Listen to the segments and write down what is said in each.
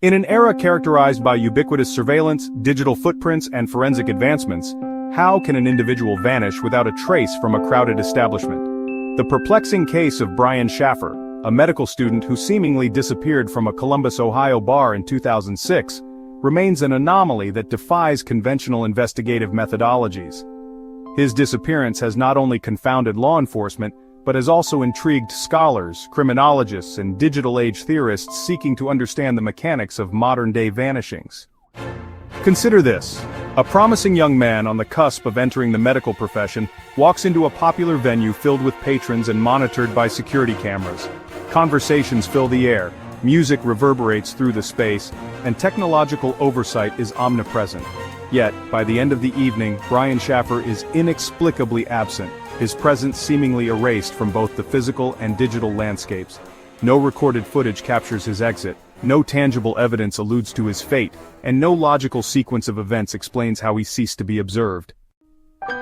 In an era characterized by ubiquitous surveillance, digital footprints, and forensic advancements, how can an individual vanish without a trace from a crowded establishment? The perplexing case of Brian Shaffer, a medical student who seemingly disappeared from a Columbus, Ohio bar in 2006, remains an anomaly that defies conventional investigative methodologies. His disappearance has not only confounded law enforcement, but has also intrigued scholars, criminologists, and digital-age theorists seeking to understand the mechanics of modern-day vanishings. Consider this. A promising young man on the cusp of entering the medical profession walks into a popular venue filled with patrons and monitored by security cameras. Conversations fill the air, music reverberates through the space, and technological oversight is omnipresent. Yet, by the end of the evening, Brian Shaffer is inexplicably absent, his presence seemingly erased from both the physical and digital landscapes. No recorded footage captures his exit, no tangible evidence alludes to his fate, and no logical sequence of events explains how he ceased to be observed.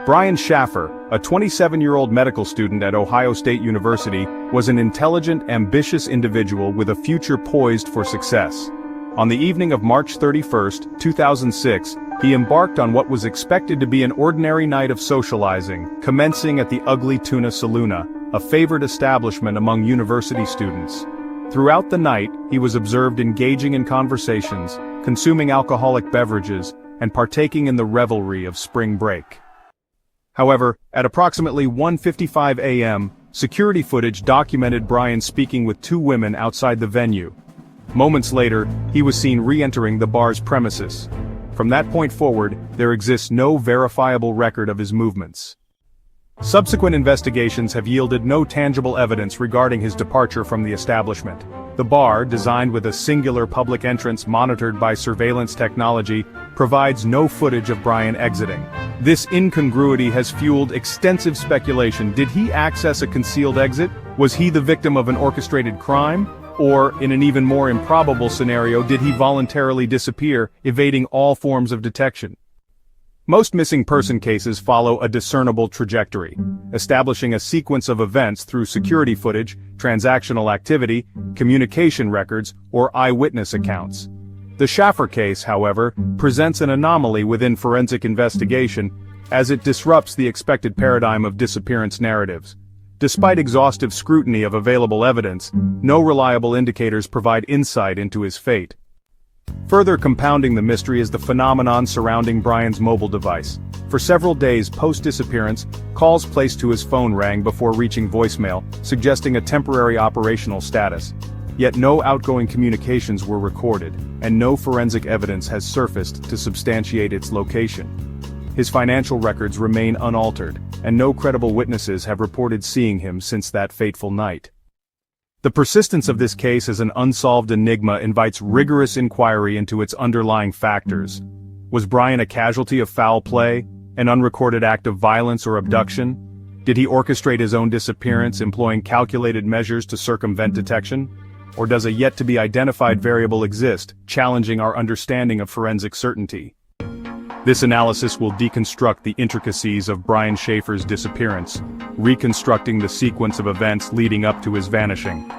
Brian Shaffer, a 27-year-old medical student at Ohio State University, was an intelligent, ambitious individual with a future poised for success. On the evening of March 31, 2006, he embarked on what was expected to be an ordinary night of socializing, commencing at the Ugly Tuna Saloona, a favored establishment among university students. Throughout the night, he was observed engaging in conversations, consuming alcoholic beverages, and partaking in the revelry of spring break. However, at approximately 1:55 a.m., security footage documented Brian speaking with two women outside the venue. Moments later, he was seen re-entering the bar's premises. From that point forward, there exists no verifiable record of his movements. Subsequent investigations have yielded no tangible evidence regarding his departure from the establishment. The bar, designed with a singular public entrance monitored by surveillance technology, provides no footage of Brian exiting. This incongruity has fueled extensive speculation. Did he access a concealed exit? Was he the victim of an orchestrated crime? Or, in an even more improbable scenario, did he voluntarily disappear, evading all forms of detection? Most missing person cases follow a discernible trajectory, establishing a sequence of events through security footage, transactional activity, communication records, or eyewitness accounts. The Shaffer case, however, presents an anomaly within forensic investigation, as it disrupts the expected paradigm of disappearance narratives. Despite exhaustive scrutiny of available evidence, no reliable indicators provide insight into his fate. Further compounding the mystery is the phenomenon surrounding Brian's mobile device. For several days post-disappearance, calls placed to his phone rang before reaching voicemail, suggesting a temporary operational status. Yet no outgoing communications were recorded, and no forensic evidence has surfaced to substantiate its location. His financial records remain unaltered, and no credible witnesses have reported seeing him since that fateful night. The persistence of this case as an unsolved enigma invites rigorous inquiry into its underlying factors. Was Brian a casualty of foul play, an unrecorded act of violence or abduction? Did he orchestrate his own disappearance, employing calculated measures to circumvent detection? Or does a yet-to-be-identified variable exist, challenging our understanding of forensic certainty? This analysis will deconstruct the intricacies of Brian Shaffer's disappearance, reconstructing the sequence of events leading up to his vanishing.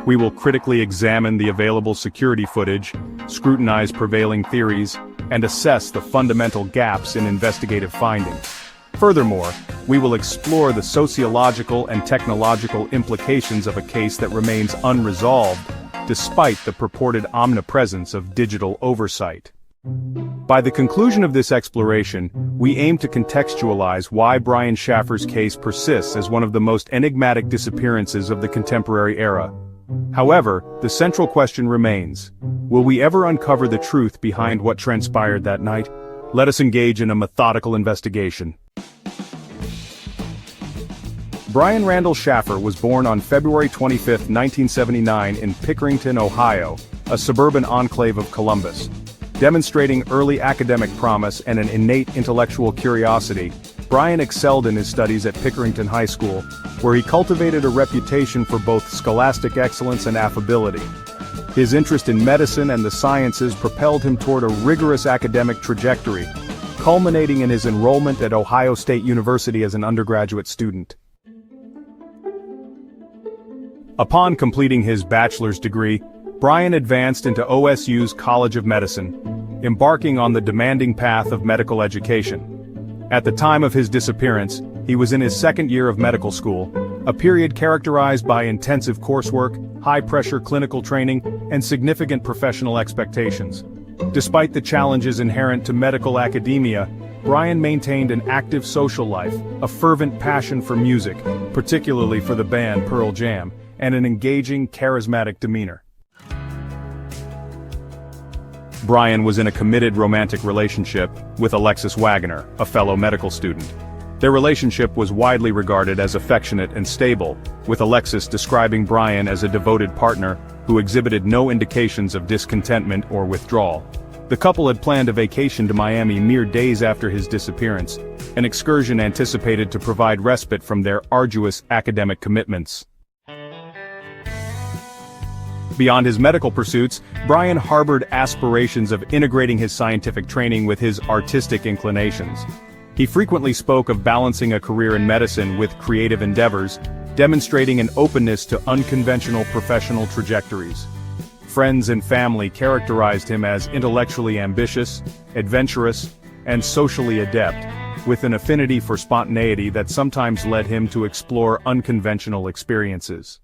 We will critically examine the available security footage, scrutinize prevailing theories, and assess the fundamental gaps in investigative findings. Furthermore, we will explore the sociological and technological implications of a case that remains unresolved, despite the purported omnipresence of digital oversight. By the conclusion of this exploration, we aim to contextualize why Brian Shaffer's case persists as one of the most enigmatic disappearances of the contemporary era. However, the central question remains: will we ever uncover the truth behind what transpired that night? Let us engage in a methodical investigation. Brian Randall Shaffer was born on February 25, 1979 in Pickerington, Ohio, a suburban enclave of Columbus. Demonstrating early academic promise and an innate intellectual curiosity, Brian excelled in his studies at Pickerington High School, where he cultivated a reputation for both scholastic excellence and affability. His interest in medicine and the sciences propelled him toward a rigorous academic trajectory, culminating in his enrollment at Ohio State University as an undergraduate student. Upon completing his bachelor's degree, Brian advanced into OSU's College of Medicine, embarking on the demanding path of medical education. At the time of his disappearance, he was in his second year of medical school, a period characterized by intensive coursework, high-pressure clinical training, and significant professional expectations. Despite the challenges inherent to medical academia, Brian maintained an active social life, a fervent passion for music, particularly for the band Pearl Jam, and an engaging, charismatic demeanor. Brian was in a committed romantic relationship with Alexis Wagoner, a fellow medical student. Their relationship was widely regarded as affectionate and stable, with Alexis describing Brian as a devoted partner who exhibited no indications of discontentment or withdrawal. The couple had planned a vacation to Miami mere days after his disappearance, an excursion anticipated to provide respite from their arduous academic commitments. Beyond his medical pursuits, Brian harbored aspirations of integrating his scientific training with his artistic inclinations. He frequently spoke of balancing a career in medicine with creative endeavors, demonstrating an openness to unconventional professional trajectories. Friends and family characterized him as intellectually ambitious, adventurous, and socially adept, with an affinity for spontaneity that sometimes led him to explore unconventional experiences.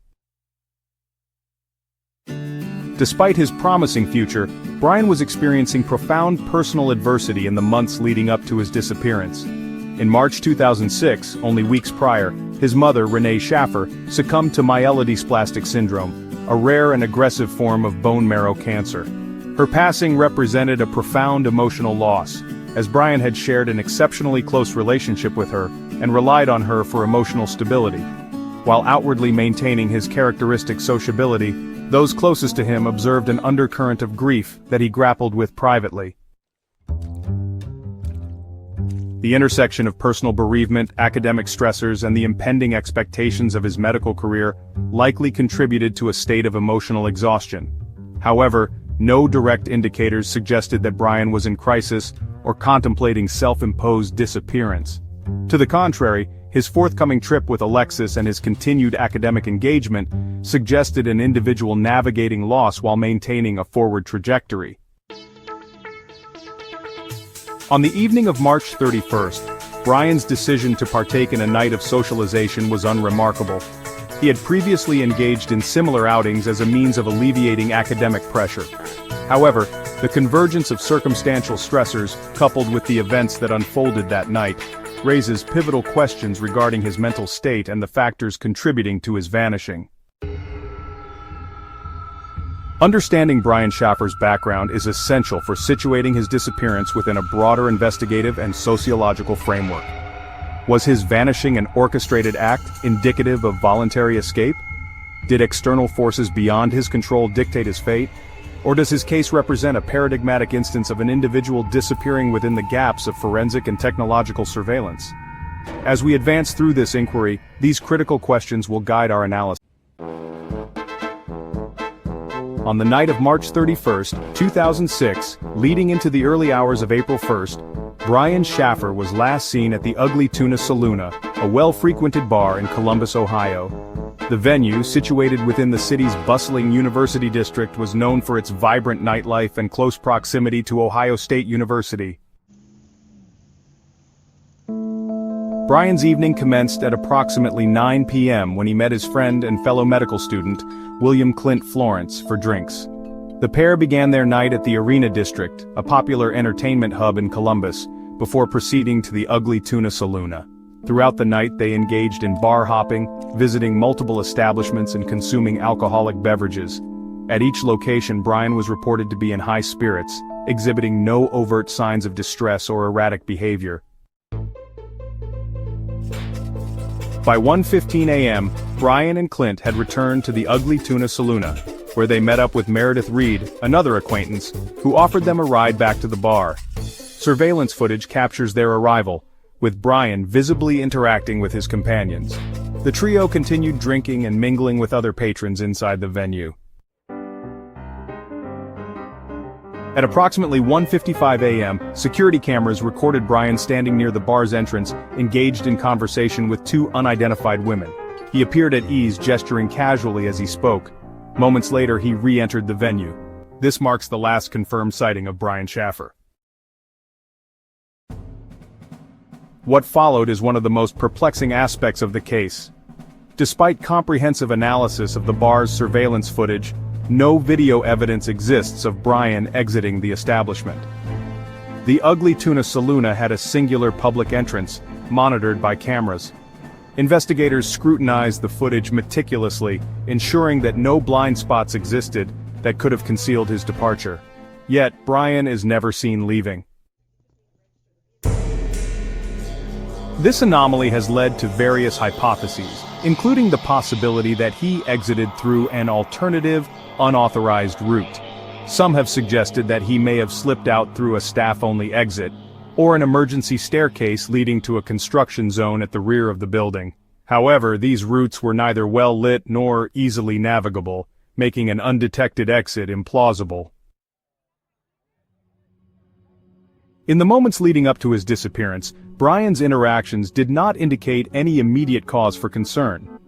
Despite his promising future, Brian was experiencing profound personal adversity in the months leading up to his disappearance. In March 2006, only weeks prior, his mother, Renee Shaffer, succumbed to myelodysplastic syndrome, a rare and aggressive form of bone marrow cancer. Her passing represented a profound emotional loss, as Brian had shared an exceptionally close relationship with her and relied on her for emotional stability. While outwardly maintaining his characteristic sociability, those closest to him observed an undercurrent of grief that he grappled with privately. The intersection of personal bereavement, academic stressors, and the impending expectations of his medical career likely contributed to a state of emotional exhaustion. However, no direct indicators suggested that Brian was in crisis or contemplating self-imposed disappearance. To the contrary, his forthcoming trip with Alexis and his continued academic engagement suggested an individual navigating loss while maintaining a forward trajectory. On the evening of March 31st, Brian's decision to partake in a night of socialization was unremarkable. He had previously engaged in similar outings as a means of alleviating academic pressure. However, the convergence of circumstantial stressors, coupled with the events that unfolded that night, raises pivotal questions regarding his mental state and the factors contributing to his vanishing. Understanding Brian Shaffer's background is essential for situating his disappearance within a broader investigative and sociological framework. Was his vanishing an orchestrated act, indicative of voluntary escape? Did external forces beyond his control dictate his fate? Or does his case represent a paradigmatic instance of an individual disappearing within the gaps of forensic and technological surveillance? As we advance through this inquiry, these critical questions will guide our analysis. On the night of March 31st, 2006, leading into the early hours of April 1st, Brian Shaffer was last seen at the Ugly Tuna Saloona, a well-frequented bar in Columbus, Ohio. The venue, situated within the city's bustling university district, was known for its vibrant nightlife and close proximity to Ohio State University. Brian's evening commenced at approximately 9 p.m. when he met his friend and fellow medical student, William Clint Florence, for drinks. The pair began their night at the Arena District, a popular entertainment hub in Columbus, before proceeding to the Ugly Tuna Saloona. Throughout the night they engaged in bar hopping, visiting multiple establishments and consuming alcoholic beverages. At each location Brian was reported to be in high spirits, exhibiting no overt signs of distress or erratic behavior. By 1:15 a.m., Brian and Clint had returned to the Ugly Tuna Saloona, where they met up with Meredith Reed, another acquaintance, who offered them a ride back to the bar. Surveillance footage captures their arrival, with Brian visibly interacting with his companions. The trio continued drinking and mingling with other patrons inside the venue. At approximately 1:55 a.m., security cameras recorded Brian standing near the bar's entrance, engaged in conversation with two unidentified women. He appeared at ease, gesturing casually as he spoke. Moments later, he re-entered the venue. This marks the last confirmed sighting of Brian Shaffer. What followed is one of the most perplexing aspects of the case. Despite comprehensive analysis of the bar's surveillance footage, no video evidence exists of Brian exiting the establishment. The Ugly Tuna Saloon had a singular public entrance, monitored by cameras. Investigators scrutinized the footage meticulously, ensuring that no blind spots existed that could have concealed his departure. Yet, Brian is never seen leaving. This anomaly has led to various hypotheses, including the possibility that he exited through an alternative, unauthorized route. Some have suggested that he may have slipped out through a staff-only exit, or an emergency staircase leading to a construction zone at the rear of the building. However, these routes were neither well-lit nor easily navigable, making an undetected exit implausible. In the moments leading up to his disappearance, Brian's interactions did not indicate any immediate cause for concern.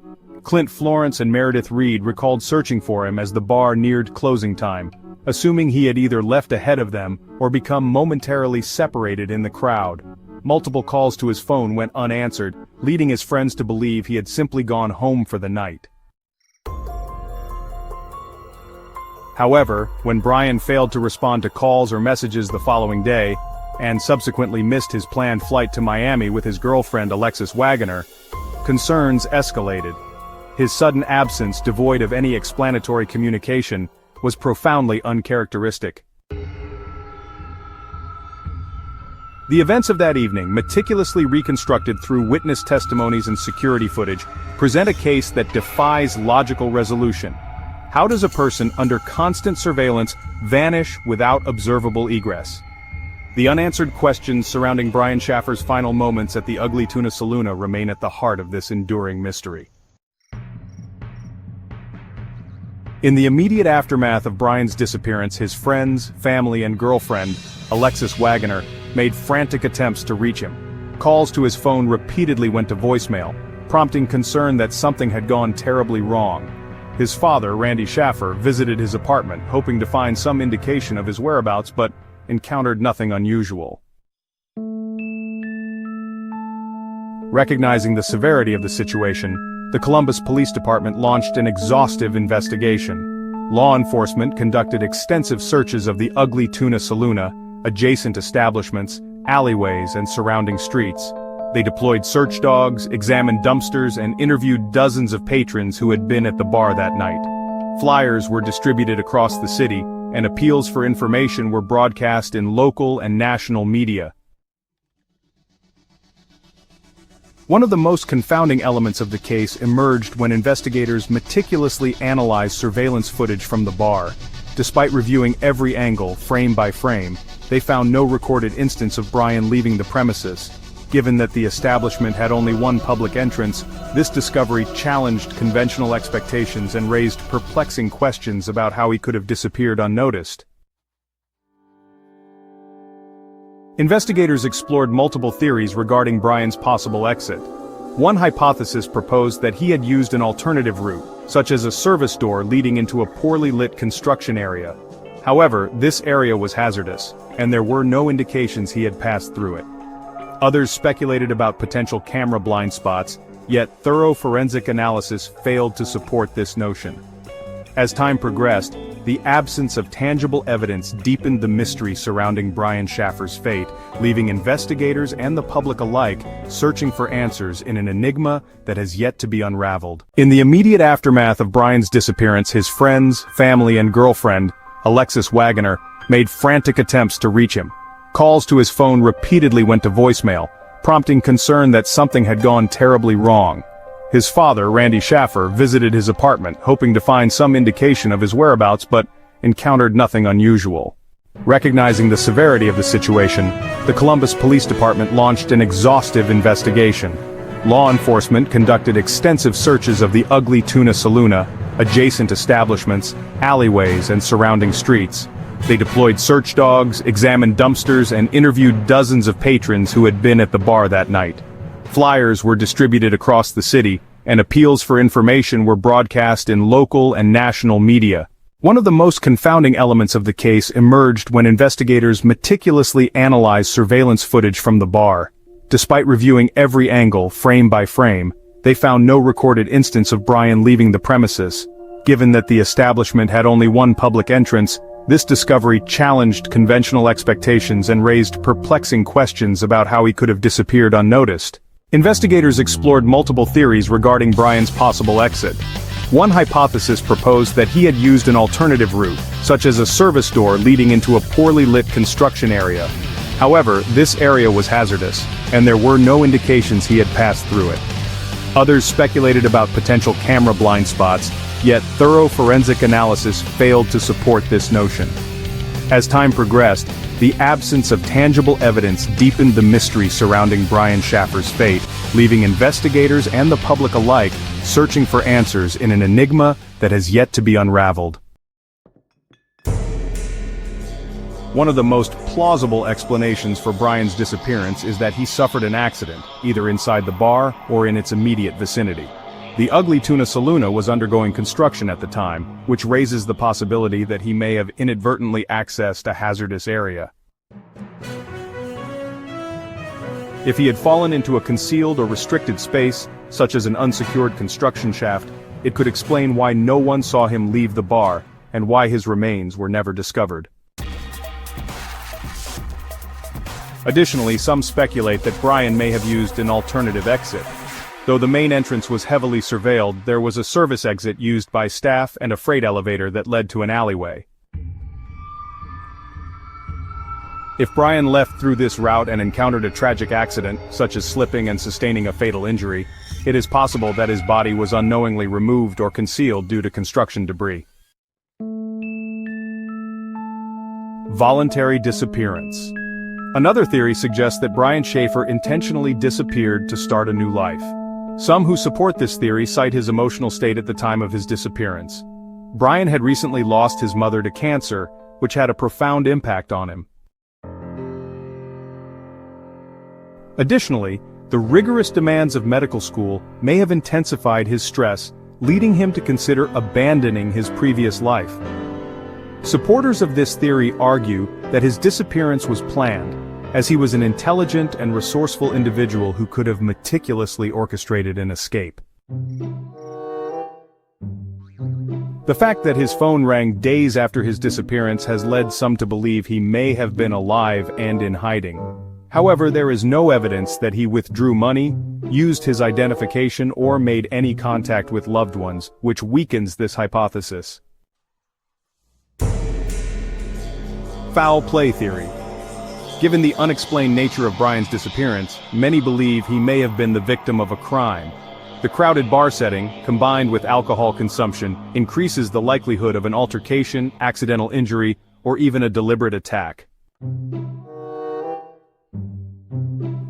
Clint Florence and Meredith Reed recalled searching for him as the bar neared closing time, assuming he had either left ahead of them or become momentarily separated in the crowd. Multiple calls to his phone went unanswered, leading his friends to believe he had simply gone home for the night. However, when Brian failed to respond to calls or messages the following day, and subsequently missed his planned flight to Miami with his girlfriend Alexis Wagoner, concerns escalated. His sudden absence, devoid of any explanatory communication, was profoundly uncharacteristic. The events of that evening, meticulously reconstructed through witness testimonies and security footage, present a case that defies logical resolution. How does a person under constant surveillance vanish without observable egress? The unanswered questions surrounding Brian Shaffer's final moments at the Ugly Tuna Saloon remain at the heart of this enduring mystery. In the immediate aftermath of Brian's disappearance, his friends, family, and girlfriend, Alexis Wagoner, made frantic attempts to reach him. Calls to his phone repeatedly went to voicemail, prompting concern that something had gone terribly wrong. His father, Randy Shaffer, visited his apartment, hoping to find some indication of his whereabouts, but encountered nothing unusual. Recognizing the severity of the situation, the Columbus Police Department launched an exhaustive investigation. Law enforcement conducted extensive searches of the Ugly Tuna Saloon, adjacent establishments, alleyways, and surrounding streets. They deployed search dogs, examined dumpsters, and interviewed dozens of patrons who had been at the bar that night. Flyers were distributed across the city, and appeals for information were broadcast in local and national media. One of the most confounding elements of the case emerged when investigators meticulously analyzed surveillance footage from the bar. Despite reviewing every angle, frame by frame, they found no recorded instance of Brian leaving the premises. Given that the establishment had only one public entrance, this discovery challenged conventional expectations and raised perplexing questions about how he could have disappeared unnoticed. Investigators explored multiple theories regarding Brian's possible exit. One hypothesis proposed that he had used an alternative route, such as a service door leading into a poorly lit construction area. However, this area was hazardous, and there were no indications he had passed through it. Others speculated about potential camera blind spots, yet thorough forensic analysis failed to support this notion. As time progressed, the absence of tangible evidence deepened the mystery surrounding Brian Shaffer's fate, leaving investigators and the public alike searching for answers in an enigma that has yet to be unraveled. In the immediate aftermath of Brian's disappearance, his friends, family, and girlfriend, Alexis Wagoner, made frantic attempts to reach him. Calls to his phone repeatedly went to voicemail, prompting concern that something had gone terribly wrong. His father, Randy Shaffer, visited his apartment, hoping to find some indication of his whereabouts, but encountered nothing unusual. Recognizing the severity of the situation, the Columbus Police Department launched an exhaustive investigation. Law enforcement conducted extensive searches of the Ugly Tuna Saloon, adjacent establishments, alleyways, and surrounding streets. They deployed search dogs, examined dumpsters, and interviewed dozens of patrons who had been at the bar that night. Flyers were distributed across the city, and appeals for information were broadcast in local and national media. One of the most confounding elements of the case emerged when investigators meticulously analyzed surveillance footage from the bar. Despite reviewing every angle, frame by frame, they found no recorded instance of Brian leaving the premises. Given that the establishment had only one public entrance, this discovery challenged conventional expectations and raised perplexing questions about how he could have disappeared unnoticed. Investigators explored multiple theories regarding Brian's possible exit. One hypothesis proposed that he had used an alternative route, such as a service door leading into a poorly lit construction area. However, this area was hazardous, and there were no indications he had passed through it. Others speculated about potential camera blind spots, yet thorough forensic analysis failed to support this notion. As time progressed, the absence of tangible evidence deepened the mystery surrounding Brian Shaffer's fate, leaving investigators and the public alike searching for answers in an enigma that has yet to be unraveled. One of the most plausible explanations for Brian's disappearance is that he suffered an accident, either inside the bar or in its immediate vicinity. The Ugly Tuna Saloona was undergoing construction at the time, which raises the possibility that he may have inadvertently accessed a hazardous area. If he had fallen into a concealed or restricted space, such as an unsecured construction shaft, it could explain why no one saw him leave the bar, and why his remains were never discovered. Additionally, some speculate that Brian may have used an alternative exit. Though the main entrance was heavily surveilled, there was a service exit used by staff and a freight elevator that led to an alleyway. If Brian left through this route and encountered a tragic accident, such as slipping and sustaining a fatal injury, it is possible that his body was unknowingly removed or concealed due to construction debris. Voluntary disappearance. Another theory suggests that Brian Shaffer intentionally disappeared to start a new life. Some who support this theory cite his emotional state at the time of his disappearance. Brian had recently lost his mother to cancer, which had a profound impact on him. Additionally, the rigorous demands of medical school may have intensified his stress, leading him to consider abandoning his previous life. Supporters of this theory argue that his disappearance was planned, as he was an intelligent and resourceful individual who could have meticulously orchestrated an escape. The fact that his phone rang days after his disappearance has led some to believe he may have been alive and in hiding. However, there is no evidence that he withdrew money, used his identification, or made any contact with loved ones, which weakens this hypothesis. Foul play theory. Given the unexplained nature of Brian's disappearance, many believe he may have been the victim of a crime. The crowded bar setting, combined with alcohol consumption, increases the likelihood of an altercation, accidental injury, or even a deliberate attack.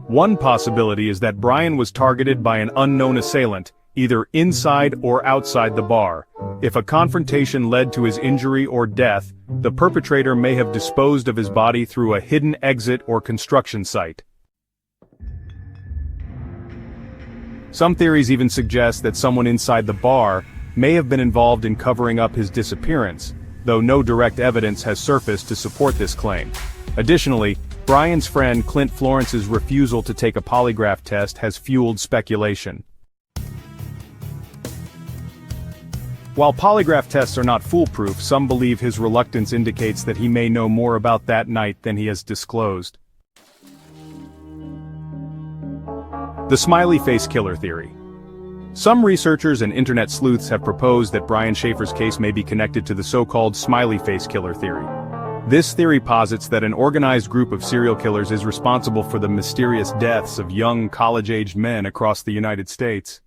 One possibility is that Brian was targeted by an unknown assailant, either inside or outside the bar. If a confrontation led to his injury or death, the perpetrator may have disposed of his body through a hidden exit or construction site. Some theories even suggest that someone inside the bar may have been involved in covering up his disappearance, though no direct evidence has surfaced to support this claim. Additionally, Brian's friend Clint Florence's refusal to take a polygraph test has fueled speculation. While polygraph tests are not foolproof, some believe his reluctance indicates that he may know more about that night than he has disclosed. The smiley face killer theory. Some researchers and internet sleuths have proposed that Brian Shaffer's case may be connected to the so-called smiley face killer theory. This theory posits that an organized group of serial killers is responsible for the mysterious deaths of young college-aged men across the United States.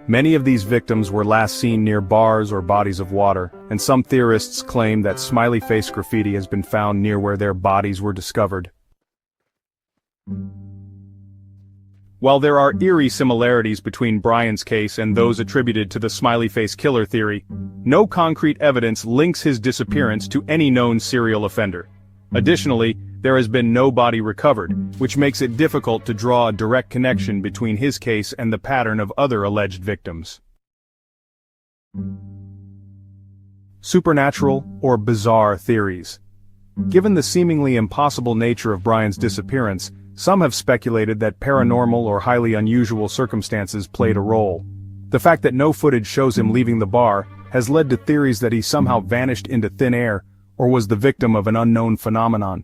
Many of these victims were last seen near bars or bodies of water, and some theorists claim that smiley face graffiti has been found near where their bodies were discovered. While there are eerie similarities between Brian's case and those attributed to the smiley face killer theory, no concrete evidence links his disappearance to any known serial offender. Additionally, there has been no body recovered, which makes it difficult to draw a direct connection between his case and the pattern of other alleged victims. Supernatural or bizarre theories. Given the seemingly impossible nature of Brian's disappearance, some have speculated that paranormal or highly unusual circumstances played a role. The fact that no footage shows him leaving the bar has led to theories that he somehow vanished into thin air or was the victim of an unknown phenomenon.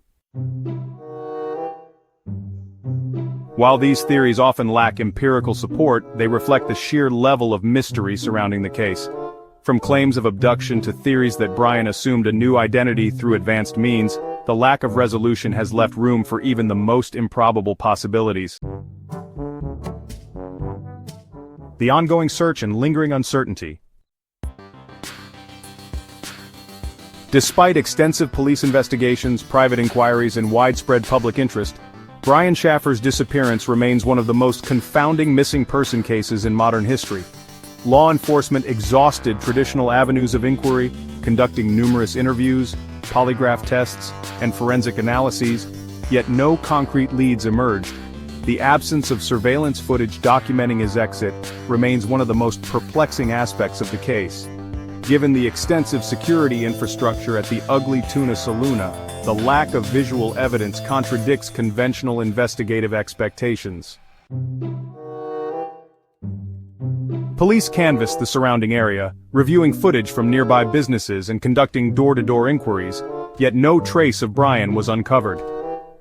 While these theories often lack empirical support, they reflect the sheer level of mystery surrounding the case. From claims of abduction to theories that Brian assumed a new identity through advanced means, the lack of resolution has left room for even the most improbable possibilities. The ongoing search and lingering uncertainty. Despite extensive police investigations, private inquiries, and widespread public interest, Brian Shaffer's disappearance remains one of the most confounding missing person cases in modern history. Law enforcement exhausted traditional avenues of inquiry, conducting numerous interviews, polygraph tests, and forensic analyses, yet no concrete leads emerged. The absence of surveillance footage documenting his exit remains one of the most perplexing aspects of the case. Given the extensive security infrastructure at the Ugly Tuna Saloon, the lack of visual evidence contradicts conventional investigative expectations. Police canvassed the surrounding area, reviewing footage from nearby businesses and conducting door-to-door inquiries, yet no trace of Brian was uncovered.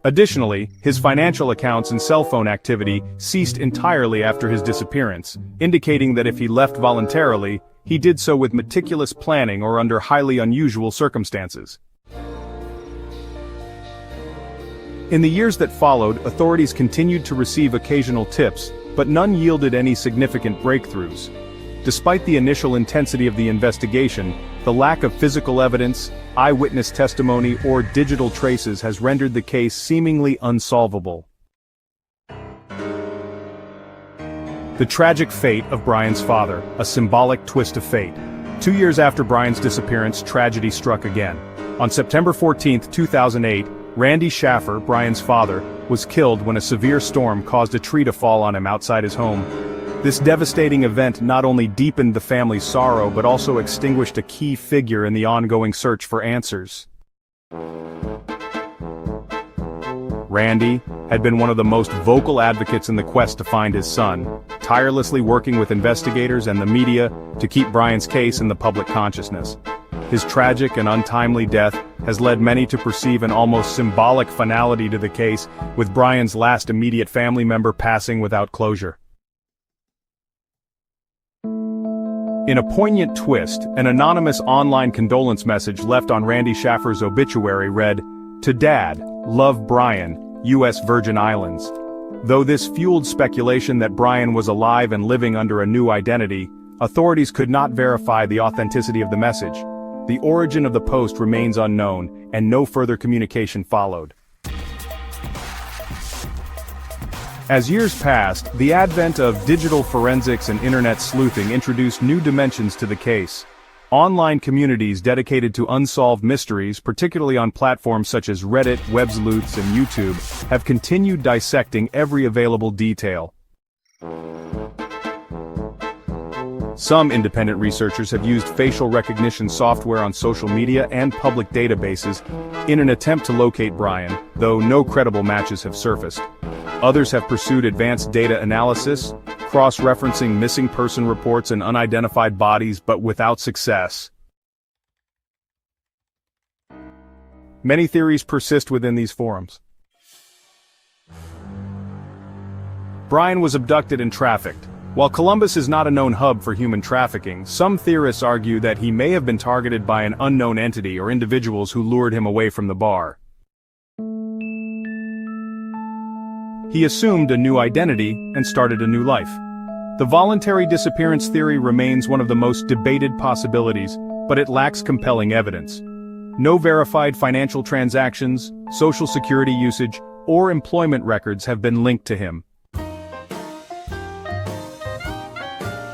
Additionally, his financial accounts and cell phone activity ceased entirely after his disappearance, indicating that if he left voluntarily, he did so with meticulous planning or under highly unusual circumstances. In the years that followed, authorities continued to receive occasional tips, but none yielded any significant breakthroughs. Despite the initial intensity of the investigation, the lack of physical evidence, eyewitness testimony, or digital traces has rendered the case seemingly unsolvable. The tragic fate of Brian's father, a symbolic twist of fate. 2 years after Brian's disappearance, tragedy struck again. On September 14, 2008, Randy Shaffer, Brian's father, was killed when a severe storm caused a tree to fall on him outside his home. This devastating event not only deepened the family's sorrow but also extinguished a key figure in the ongoing search for answers. Randy had been one of the most vocal advocates in the quest to find his son, tirelessly working with investigators and the media to keep Brian's case in the public consciousness. His tragic and untimely death has led many to perceive an almost symbolic finality to the case, with Brian's last immediate family member passing without closure. In a poignant twist, an anonymous online condolence message left on Randy Shaffer's obituary read, "To Dad, love Brian, U.S. Virgin Islands." Though this fueled speculation that Brian was alive and living under a new identity, authorities could not verify the authenticity of the message. The origin of the post remains unknown, and no further communication followed. As years passed, the advent of digital forensics and internet sleuthing introduced new dimensions to the case. Online communities dedicated to unsolved mysteries, particularly on platforms such as Reddit, Websleuths, and YouTube, have continued dissecting every available detail. Some independent researchers have used facial recognition software on social media and public databases in an attempt to locate Brian, though no credible matches have surfaced. Others have pursued advanced data analysis, cross-referencing missing person reports and unidentified bodies, but without success. Many theories persist within these forums. Brian was abducted and trafficked. While Columbus is not a known hub for human trafficking, some theorists argue that he may have been targeted by an unknown entity or individuals who lured him away from the bar. He assumed a new identity and started a new life. The voluntary disappearance theory remains one of the most debated possibilities, but it lacks compelling evidence. No verified financial transactions, social security usage, or employment records have been linked to him.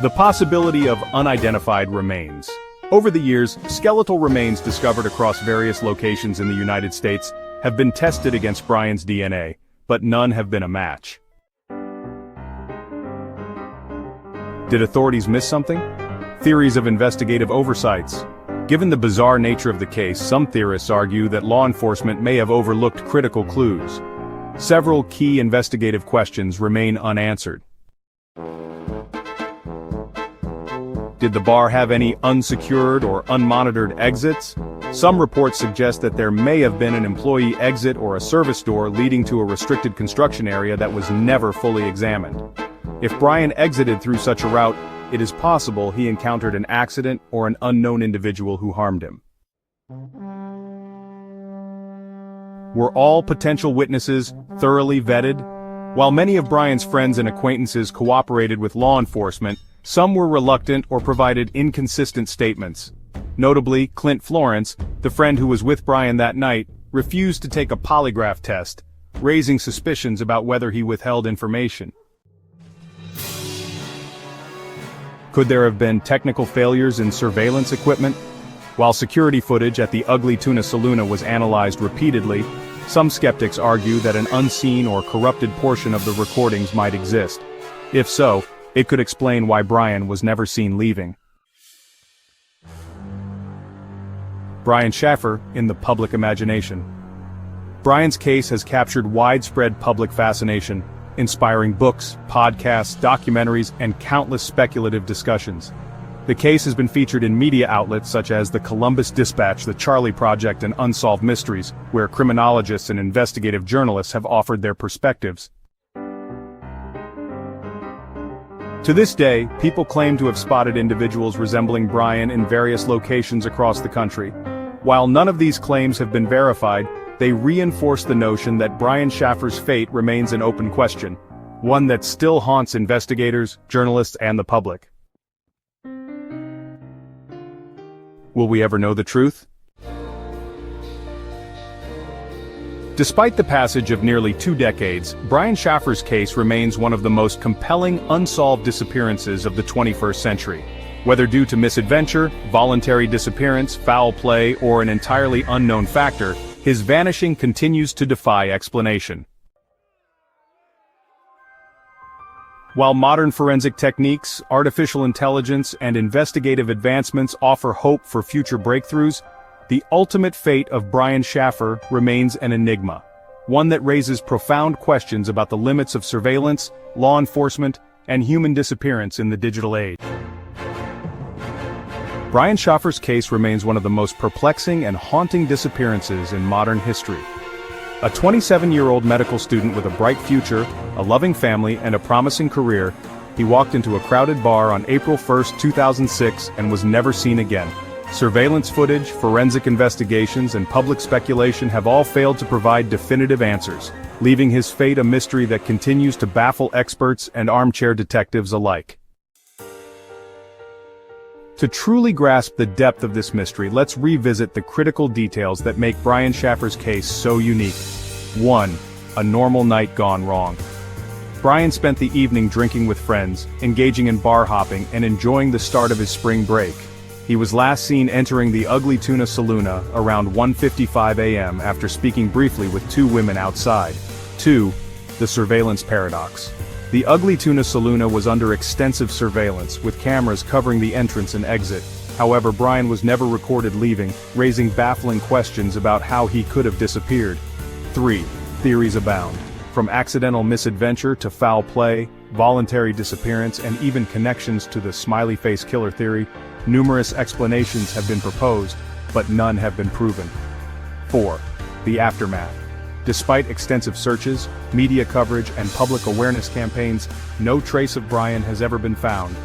The possibility of unidentified remains. Over the years, skeletal remains discovered across various locations in the United States have been tested against Brian's DNA, but none have been a match. Did authorities miss something? Theories of investigative oversights. Given the bizarre nature of the case, some theorists argue that law enforcement may have overlooked critical clues. Several key investigative questions remain unanswered. Did the bar have any unsecured or unmonitored exits? Some reports suggest that there may have been an employee exit or a service door leading to a restricted construction area that was never fully examined. If Brian exited through such a route, it is possible he encountered an accident or an unknown individual who harmed him. Were all potential witnesses thoroughly vetted? While many of Brian's friends and acquaintances cooperated with law enforcement, some were reluctant or provided inconsistent statements. Notably, Clint Florence, the friend who was with Brian that night, refused to take a polygraph test, raising suspicions about whether he withheld information. Could there have been technical failures in surveillance equipment? While security footage at the Ugly Tuna Saloon was analyzed repeatedly, some skeptics argue that an unseen or corrupted portion of the recordings might exist. If so, it could explain why Brian was never seen leaving. Brian Shaffer in the public imagination. Brian's case has captured widespread public fascination, inspiring books, podcasts, documentaries, and countless speculative discussions. The case has been featured in media outlets such as the Columbus Dispatch, the Charlie Project, and Unsolved Mysteries, where criminologists and investigative journalists have offered their perspectives. To this day, people claim to have spotted individuals resembling Brian in various locations across the country. While none of these claims have been verified, they reinforce the notion that Brian Shaffer's fate remains an open question, one that still haunts investigators, journalists, and the public. Will we ever know the truth? Despite the passage of nearly 2 decades, Brian Shaffer's case remains one of the most compelling unsolved disappearances of the 21st century. Whether due to misadventure, voluntary disappearance, foul play, or an entirely unknown factor, his vanishing continues to defy explanation. While modern forensic techniques, artificial intelligence, and investigative advancements offer hope for future breakthroughs, the ultimate fate of Brian Shaffer remains an enigma, one that raises profound questions about the limits of surveillance, law enforcement, and human disappearance in the digital age. Brian Shaffer's case remains one of the most perplexing and haunting disappearances in modern history. A 27-year-old medical student with a bright future, a loving family, and a promising career, he walked into a crowded bar on April 1, 2006 and was never seen again. Surveillance footage, forensic investigations, and public speculation have all failed to provide definitive answers, leaving his fate a mystery that continues to baffle experts and armchair detectives alike. To truly grasp the depth of this mystery, let's revisit the critical details that make Brian Shaffer's case so unique. 1. A normal night gone wrong. Brian spent the evening drinking with friends, engaging in bar hopping, and enjoying the start of his spring break. He was last seen entering the Ugly Tuna Saloon around 1:55 a.m. after speaking briefly with 2 women outside. 2. The surveillance paradox. The Ugly Tuna Saloon was under extensive surveillance, with cameras covering the entrance and exit. However, Brian was never recorded leaving, raising baffling questions about how he could have disappeared. 3. Theories abound. From accidental misadventure to foul play, voluntary disappearance, and even connections to the smiley face killer theory, numerous explanations have been proposed, but none have been proven. 4. The aftermath. Despite extensive searches, media coverage, and public awareness campaigns, no trace of Brian has ever been found.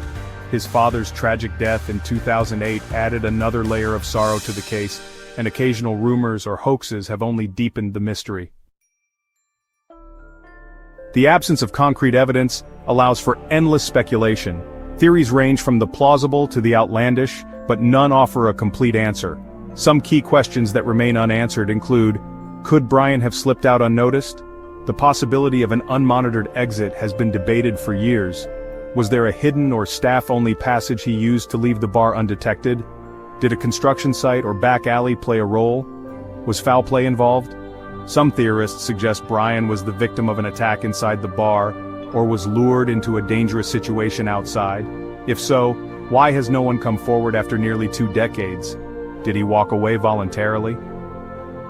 His father's tragic death in 2008 added another layer of sorrow to the case, and occasional rumors or hoaxes have only deepened the mystery. The absence of concrete evidence allows for endless speculation. Theories range from the plausible to the outlandish, but none offer a complete answer. Some key questions that remain unanswered include: could Brian have slipped out unnoticed? The possibility of an unmonitored exit has been debated for years. Was there a hidden or staff-only passage he used to leave the bar undetected? Did a construction site or back alley play a role? Was foul play involved? Some theorists suggest Brian was the victim of an attack inside the bar, or was lured into a dangerous situation outside. If so, why has no one come forward after nearly 2 decades? Did he walk away voluntarily?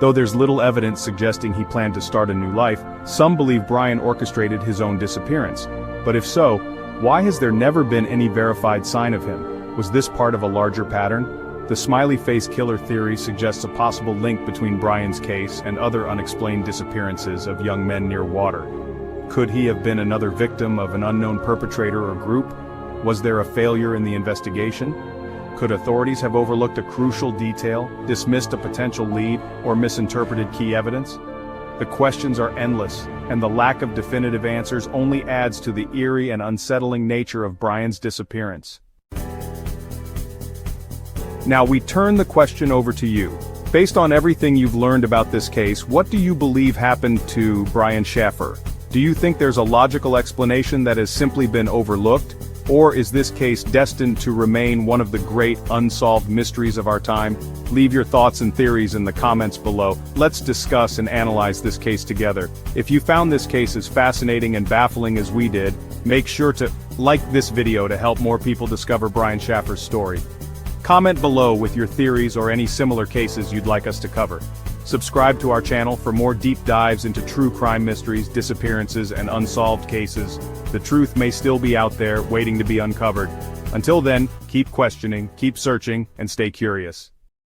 Though there's little evidence suggesting he planned to start a new life, some believe Brian orchestrated his own disappearance. But if so, why has there never been any verified sign of him? Was this part of a larger pattern? The smiley face killer theory suggests a possible link between Brian's case and other unexplained disappearances of young men near water. Could he have been another victim of an unknown perpetrator or group? Was there a failure in the investigation? Could authorities have overlooked a crucial detail, dismissed a potential lead, or misinterpreted key evidence? The questions are endless, and the lack of definitive answers only adds to the eerie and unsettling nature of Brian's disappearance. Now we turn the question over to you. Based on everything you've learned about this case, what do you believe happened to Brian Shaffer? Do you think there's a logical explanation that has simply been overlooked? Or is this case destined to remain one of the great unsolved mysteries of our time? Leave your thoughts and theories in the comments below. Let's discuss and analyze this case together. If you found this case as fascinating and baffling as we did, make sure to like this video to help more people discover Brian Shaffer's story. Comment below with your theories or any similar cases you'd like us to cover. Subscribe to our channel for more deep dives into true crime mysteries, disappearances, and unsolved cases. The truth may still be out there, waiting to be uncovered. Until then, keep questioning, keep searching, and stay curious.